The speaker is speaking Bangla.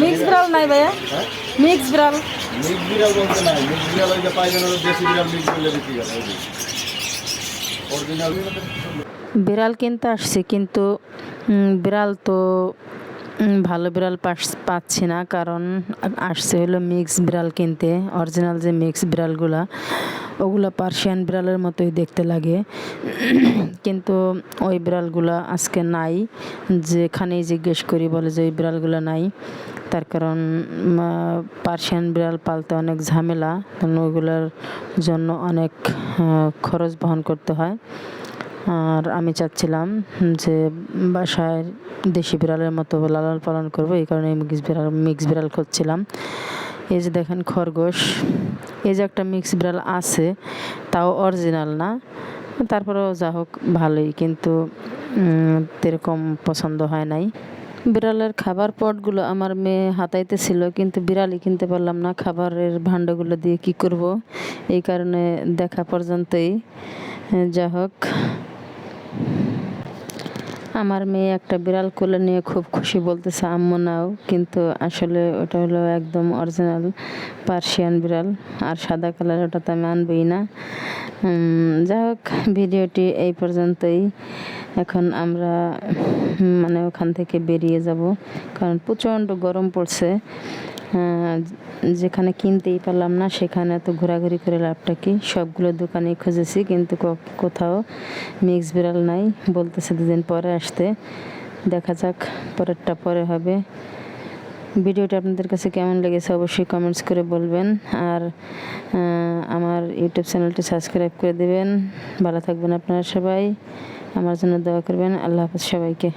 মিক্স বিড়াল নাই ভাইয়া? হ্যাঁ মিক্স বিড়াল মিক্স বিড়াল বলতে নাই, মিক্স বিড়াল ওই যে পাইবেন ওর দেশি বিড়াল মিক্স করলে বিক্রি করে অরিজিনাল। বিড়াল কিনতে আসছি, কিন্তু বিড়াল তো ভালো বিড়াল পাচ্ছি না, কারণ আসছে হলো মিক্স বিড়াল কিনতে। অরিজিনাল যে মিক্স বিড়ালগুলা, ওগুলো পার্সিয়ান বিড়ালের মতোই দেখতে লাগে, কিন্তু ওই বিড়ালগুলা আজকে নাই। যেখানেই জিজ্ঞেস করি বলে যে ওই বিড়ালগুলো নাই। তার কারণ পার্সিয়ান বিড়াল পালতে অনেক ঝামেলা, কারণ ওইগুলোর জন্য অনেক খরচ বহন করতে হয়। আর আমি চাচ্ছিলাম যে বাসায় দেশি বিড়ালের মতো লালন পালন করবো, এই কারণে মিক্স বিড়াল খুঁজছিলাম। এই যে দেখেন খরগোশ, এই যে একটা মিক্স বিড়াল আছে, তাও অরিজিনাল না, তারপরেও যা হোক ভালোই, কিন্তু এরকম পছন্দ হয় নাই। বিড়ালের খাবার পটগুলো আমার মেয়ে হাতাইতেছিল, কিন্তু বিড়ালই কিনতে পারলাম না। খাবারের ভাণ্ডগুলো দিয়ে কি করব, এই কারণে দেখা পর্যন্তই। যা হোক, আমার মেয়ে একটা বিড়াল কোলে নিয়ে খুব খুশি, বলতেছে আম্মু নাও, কিন্তু আসলে ওটা হলো একদম অরিজিনাল পার্সিয়ান বিড়াল, আর সাদা কালার, ওটা তো আমি আনবই না। যাই হোক, ভিডিওটি এই পর্যন্তই। এখন আমরা মানে ওখান থেকে বেরিয়ে যাব, কারণ প্রচণ্ড গরম পড়ছে। যেখানে কিনতেই পারলাম না, সেখানে তো ঘোরাঘুরি করে লাভটা কি? সবগুলো দোকানেই খুঁজেছি, কিন্তু কোথাও মিক্স বিড়াল নাই। বলতেছে 2 দিন পরে আসতে। দেখা যাক, পরেরটা পরে হবে। ভিডিওটা আপনাদের কাছে কেমন লেগেছে অবশ্যই কমেন্টস করে বলবেন, আর আমার ইউটিউব চ্যানেলটি সাবস্ক্রাইব করে দেবেন। ভালো থাকবেন আপনারা সবাই, আমার জন্য দোয়া করবেন। আল্লাহ হাফেজ সবাইকে।